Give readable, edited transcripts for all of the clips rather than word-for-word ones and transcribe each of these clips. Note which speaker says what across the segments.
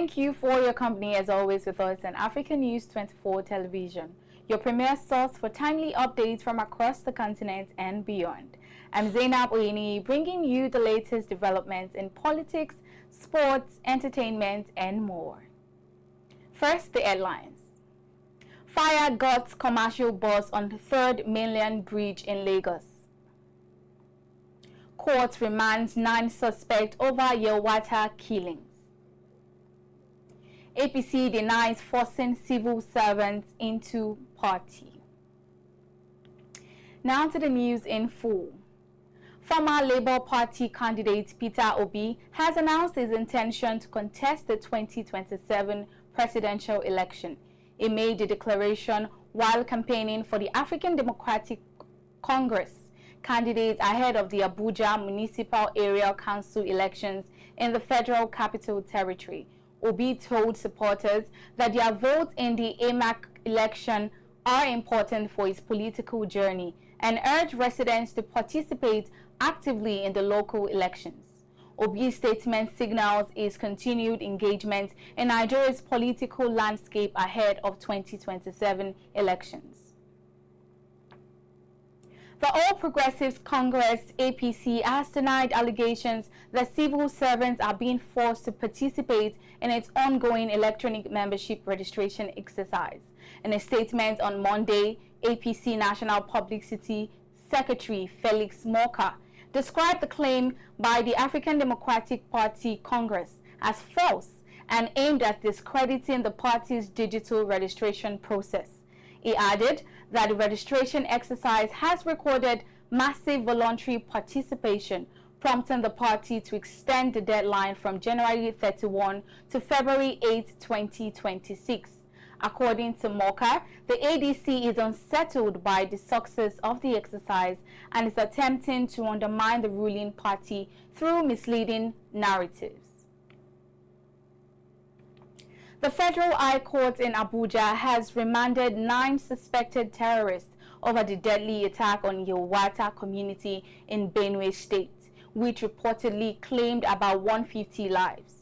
Speaker 1: Thank you for your company as always with us on African News 24 Television, your premier source for timely updates from across the continent and beyond. I'm ZAINAB, OYENIYI, bringing you the latest developments in politics, sports, entertainment, and more. First, the headlines. Fire guts commercial bus on the 3rd Mainland Bridge in Lagos. Court remands 9 suspects over Yelwata killings. APC denies forcing civil servants into party. Now to the news in full. Former Labour Party candidate Peter Obi has announced his intention to contest the 2027 presidential election. He made the declaration while campaigning for the African Democratic Congress candidate ahead of the Abuja Municipal Area Council elections in the Federal Capital Territory. Obi told supporters that their votes in the AMAC election are important for his political journey and urged residents to participate actively in the local elections. Obi's statement signals his continued engagement in Nigeria's political landscape ahead of 2027 elections. The All Progressives Congress (APC) has denied allegations that civil servants are being forced to participate in its ongoing electronic membership registration exercise. In a statement on Monday, APC National Publicity Secretary Felix Moka described the claim by the African Democratic Party Congress as false and aimed at discrediting the party's digital registration process. He added that the registration exercise has recorded massive voluntary participation, prompting the party to extend the deadline from January 31 to February 8, 2026. According to Moka, the ADC is unsettled by the success of the exercise and is attempting to undermine the ruling party through misleading narratives. The Federal High Court in Abuja has remanded 9 suspected terrorists over the deadly attack on Yelwata community in Benue State, which reportedly claimed about 150 lives.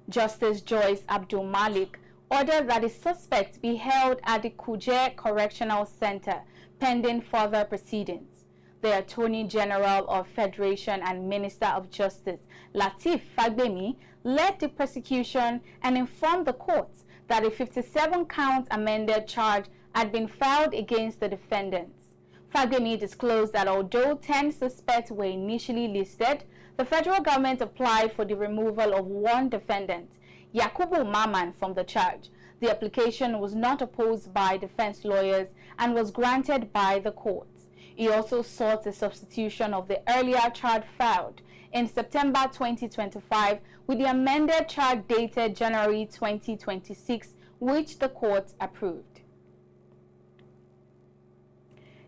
Speaker 1: Justice Joyce Abdul Malik ordered that the suspects be held at the Kuje Correctional Center pending further proceedings. The Attorney General of Federation and Minister of Justice, Lateef Fagbemi, led the prosecution and informed the court that a 57-count amended charge had been filed against the defendants. Fagbemi disclosed that although 10 suspects were initially listed, the federal government applied for the removal of 1 defendant, Yakubu Maman, from the charge. The application was not opposed by defense lawyers and was granted by the court. He also sought the substitution of the earlier charge filed in September 2025 with the amended charge dated January 2026, which the court approved.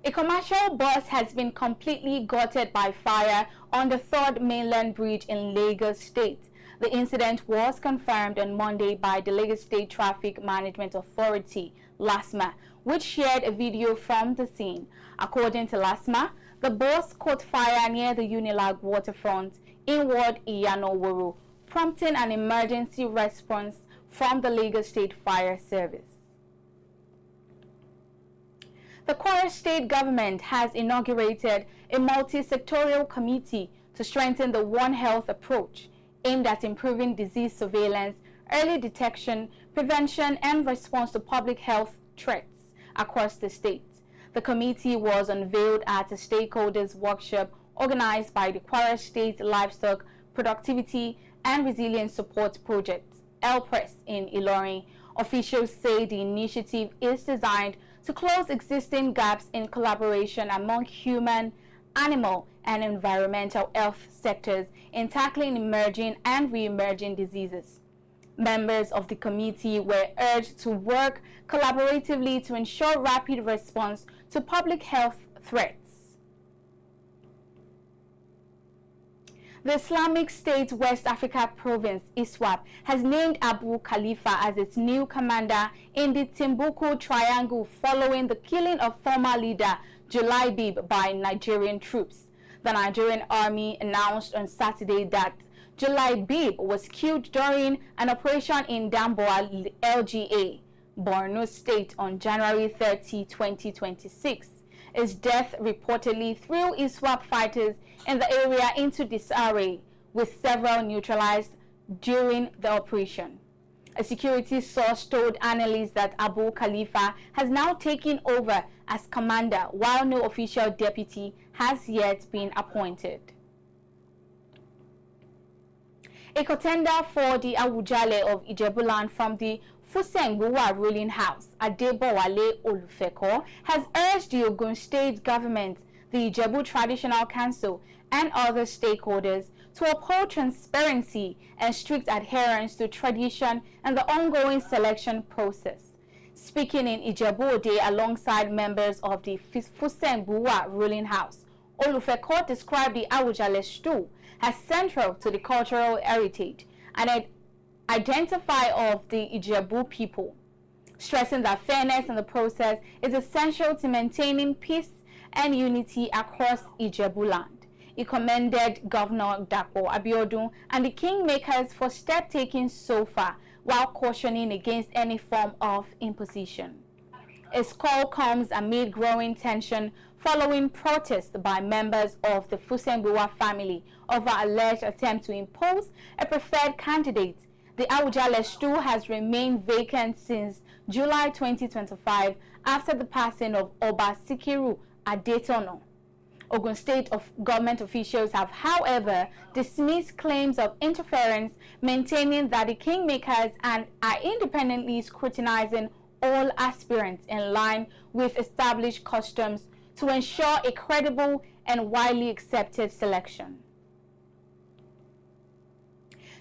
Speaker 1: A commercial bus has been completely gutted by fire on the 3rd Mainland Bridge in Lagos State. The incident was confirmed on Monday by the Lagos State Traffic Management Authority, LASMA, which shared a video from the scene. According to LASMA, the bus caught fire near the Unilag waterfront in Ward Iyanoworo, prompting an emergency response from the Lagos State Fire Service. The Kwara State government has inaugurated a multi-sectorial committee to strengthen the One Health approach, aimed at improving disease surveillance, early detection, prevention, and response to public health threats across the state. The committee was unveiled at a stakeholders workshop organized by the Kwara State Livestock Productivity and Resilience Support Project, LPRES, in Ilorin. Officials say the initiative is designed to close existing gaps in collaboration among human, animal, and environmental health sectors in tackling emerging and re-emerging diseases. Members of the committee were urged to work collaboratively to ensure rapid response to public health threats. The Islamic State West Africa Province, ISWAP, has named Abu Khalifa as its new commander in the Timbuktu Triangle following the killing of former leader Julaibib by Nigerian troops. The Nigerian army announced on Saturday that Julaibib was killed during an operation in Damboa LGA, Borno State on January 30, 2026. His death reportedly threw ISWAP fighters in the area into disarray, with several neutralized during the operation. A security source told analysts that Khalifa has now taken over as commander, while no official deputy has yet been appointed. A contender for the Awujale of Ijebuland from the Fusengbuwa ruling house, Adebowale Olufeko, has urged the Ogun State government, the Ijebu Traditional Council, and other stakeholders to uphold transparency and strict adherence to tradition and the ongoing selection process. Speaking in Ijebu-Ode alongside members of the Fusengbuwa ruling house, Olufeko described the Awujale Stool as central to the cultural heritage and identify of the Ijebu people, stressing that fairness in the process is essential to maintaining peace and unity across Ijebu land. He commended Governor Dapo Abiodun and the kingmakers for step taken so far, while cautioning against any form of imposition. His call comes amid growing tension following protests by members of the Fusengbuwa family over alleged attempt to impose a preferred candidate. The Awujale Stool has remained vacant since July 2025 after the passing of Oba Sikiru Adetono. Ogun State government officials have, however, dismissed claims of interference, maintaining that the kingmakers are independently scrutinizing all aspirants in line with established customs to ensure a credible and widely accepted selection.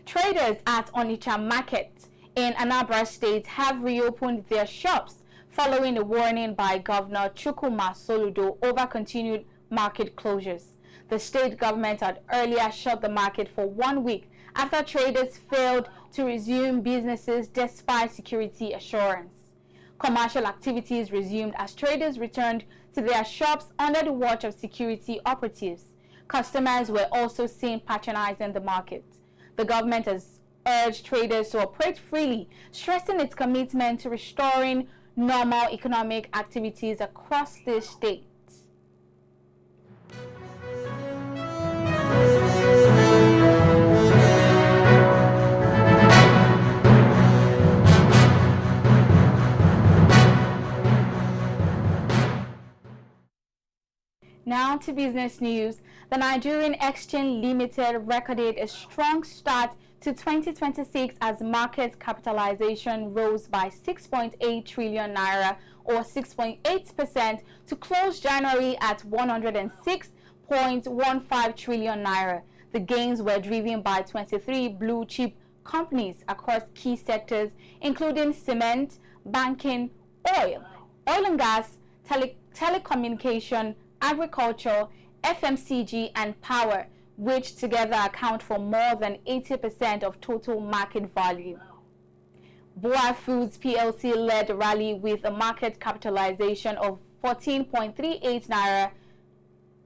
Speaker 1: Traders at Onitsha Market in Anambra State have reopened their shops following a warning by Governor Chukwuma Soludo over continued market closures. The state government had earlier shut the market for 1 week after traders failed to resume businesses despite security assurance. Commercial activities resumed as traders returned to their shops under the watch of security operatives. Customers were also seen patronizing the market. The government has urged traders to operate freely, stressing its commitment to restoring normal economic activities across the state. Now to business news. The Nigerian Exchange Limited recorded a strong start to 2026 as market capitalization rose by 6.8 trillion naira or 6.8% to close January at 106.15 trillion naira. The gains were driven by 23 blue chip companies across key sectors including cement, banking, oil and gas, telecommunication, agriculture, FMCG and power, which together account for more than 80% of total market value. Boa Foods PLC led the rally with a market capitalization of 14.38 naira,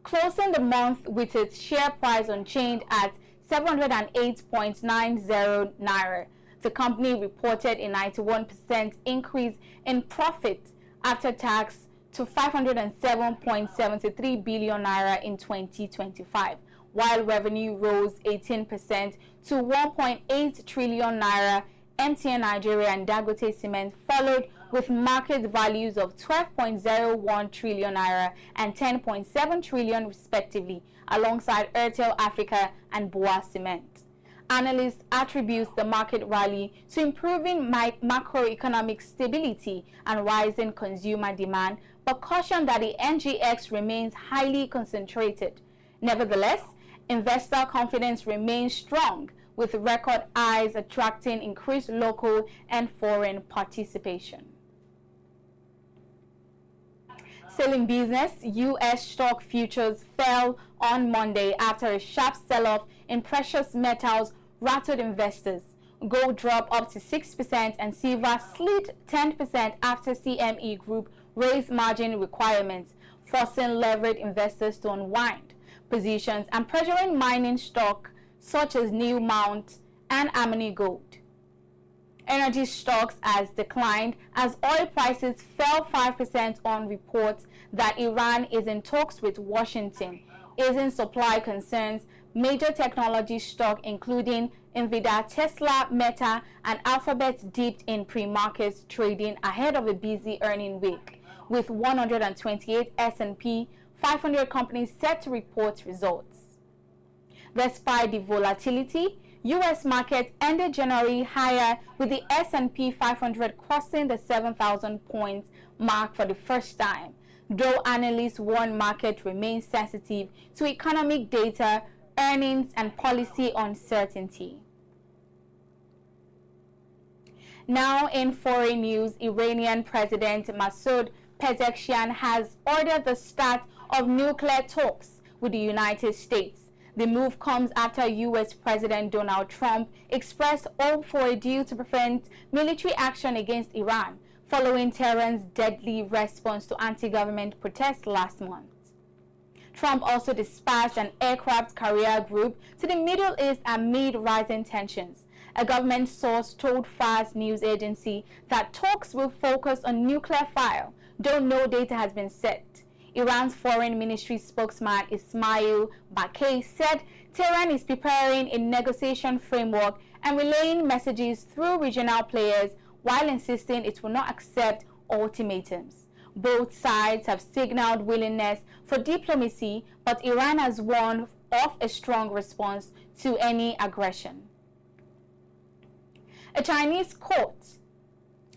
Speaker 1: closing the month with its share price unchanged at 708.90 naira. The company reported a 91% increase in profit after tax to 507.73 billion naira in 2025, while revenue rose 18% to 1.8 trillion naira. MTN Nigeria and Dangote Cement followed with market values of 12.01 trillion naira and 10.7 trillion respectively, alongside Airtel Africa and Boa Cement. Analysts attribute the market rally to improving macroeconomic stability and rising consumer demand, but caution that the NGX remains highly concentrated. Nevertheless, investor confidence remains strong, with record highs attracting increased local and foreign participation. Selling business, U.S. stock futures fell on Monday after a sharp sell-off in precious metals rattled investors. Gold dropped up to 6% and silver slid 10% after CME Group raised margin requirements, forcing leveraged investors to unwind positions and pressuring mining stocks such as New Mount and Amani Gold. Energy stocks has declined as oil prices fell 5% on reports that Iran is in talks with Washington, easing supply concerns. Major technology stock including Nvidia, Tesla, Meta, and Alphabet dipped in pre-market trading ahead of a busy earning week, with 128 S&P 500 companies set to report results. Despite the volatility, U.S. markets ended January higher, with the S&P 500 crossing the 7,000 points mark for the first time, though analysts warn market remains sensitive to economic data, earnings, and policy uncertainty. Now in foreign news, Iranian President Masoud Pezeshkian has ordered the start of nuclear talks with the United States. The move comes after U.S. President Donald Trump expressed hope for a deal to prevent military action against Iran, following Tehran's deadly response to anti-government protests last month. Trump also dispatched an aircraft carrier group to the Middle East amid rising tensions. A government source told Fars news agency that talks will focus on nuclear file, though no data has been set. Iran's foreign ministry spokesman Ismail Baqai said Tehran is preparing a negotiation framework and relaying messages through regional players while insisting it will not accept ultimatums. Both sides have signaled willingness for diplomacy, but Iran has warned of a strong response to any aggression. A Chinese court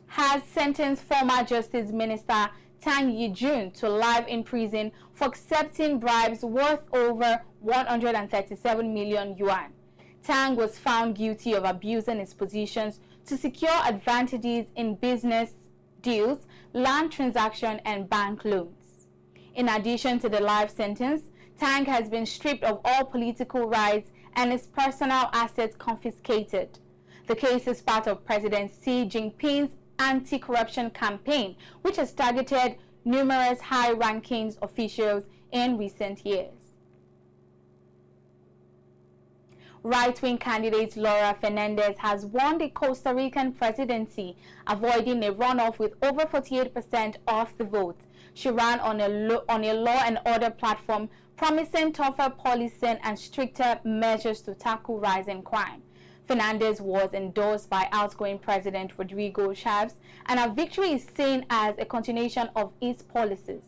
Speaker 1: has sentenced former Justice Minister Tang Yijun to life in prison for accepting bribes worth over 137 million yuan. Tang was found guilty of abusing his positions to secure advantages in business deals, land transaction, and bank loans. In addition to the life sentence, Tang has been stripped of all political rights and his personal assets confiscated. The case is part of President Xi Jinping's anti-corruption campaign, which has targeted numerous high-ranking officials in recent years. Right-wing candidate Laura Fernandez has won the Costa Rican presidency, avoiding a runoff with over 48% of the vote. She ran on a law and order platform, promising tougher policing and stricter measures to tackle rising crime. Fernandez was endorsed by outgoing President Rodrigo Chaves, and her victory is seen as a continuation of his policies.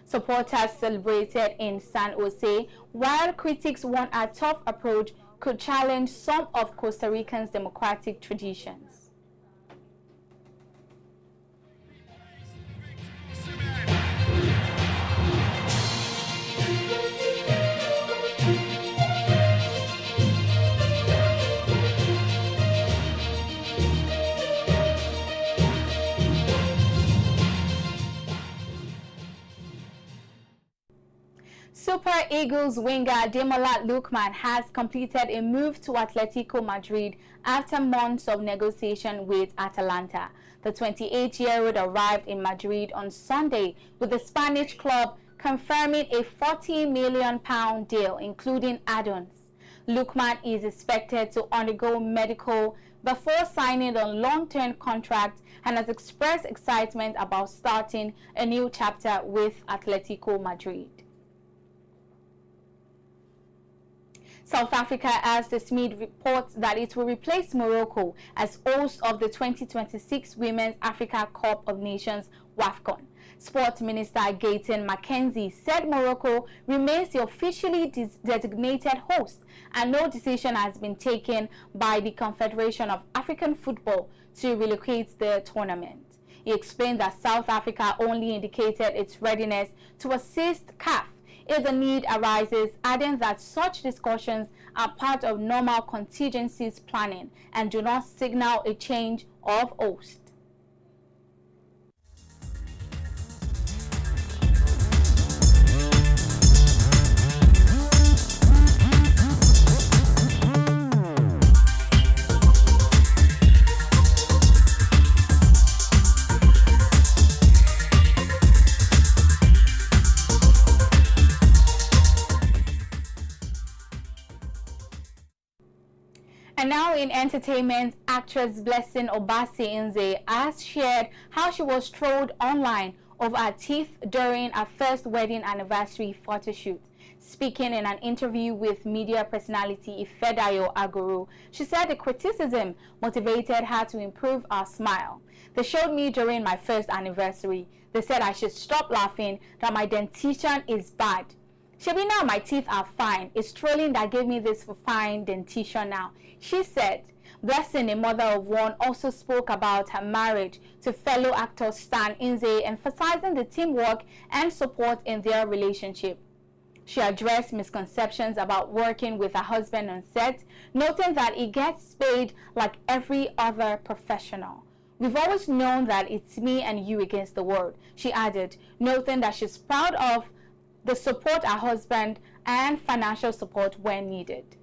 Speaker 1: Supporters celebrated in San Jose, while critics warned a tough approach could challenge some of Costa Rican's democratic traditions. Super Eagles winger Ademola Lookman has completed a move to Atletico Madrid after months of negotiation with Atalanta. The 28-year-old arrived in Madrid on Sunday, with the Spanish club confirming a £40 million deal, including add-ons. Lookman is expected to undergo medical before signing a long-term contract and has expressed excitement about starting a new chapter with Atletico Madrid. South Africa has dismissed reports that it will replace Morocco as host of the 2026 Women's Africa Cup of Nations WAFCON. Sports Minister Gayton Mackenzie said Morocco remains the officially designated host and no decision has been taken by the Confederation of African Football to relocate the tournament. He explained that South Africa only indicated its readiness to assist CAF if the need arises, adding that such discussions are part of normal contingencies planning and do not signal a change of host. in entertainment, actress Blessing Obasi-Nze has shared how she was trolled online over her teeth during her first wedding anniversary photo shoot. Speaking in an interview with media personality Ifedayo Aguru, she said the criticism motivated her to improve her smile. They showed me during my first anniversary. They said I should stop laughing, that my dentition is bad. Shebi, now my teeth are fine. It's trolling that gave me this fine dentition now, she said. Blessing, a mother of one, also spoke about her marriage to fellow actor Stan Nze, emphasizing the teamwork and support in their relationship. She addressed misconceptions about working with her husband on set, noting that he gets paid like every other professional. We've always known that it's me and you against the world, she added, noting that she's proud of the support her husband and financial support when needed.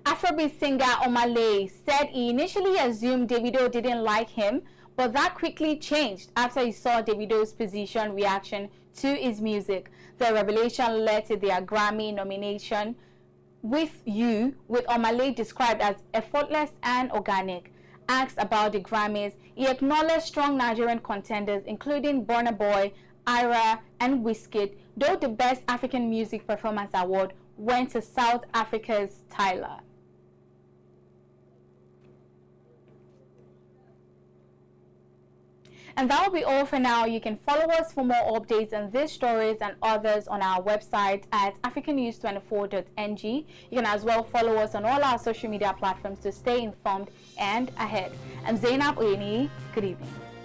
Speaker 1: Afrobeat singer Omale said he initially assumed Davido didn't like him, but that quickly changed after he saw Davido's position reaction to his music. The revelation led to their Grammy nomination with Omale described as effortless and organic. Asked about the Grammys, he acknowledged strong Nigerian contenders including Burna Boy, Ira, and Wizkid, though the Best African Music Performance Award went to South Africa's Tyler. And that will be all for now. You can follow us for more updates on these stories and others on our website at africannews24.ng. You can as well follow us on all our social media platforms to stay informed and ahead. I'm ZAINAB. OYENIYI. Good evening.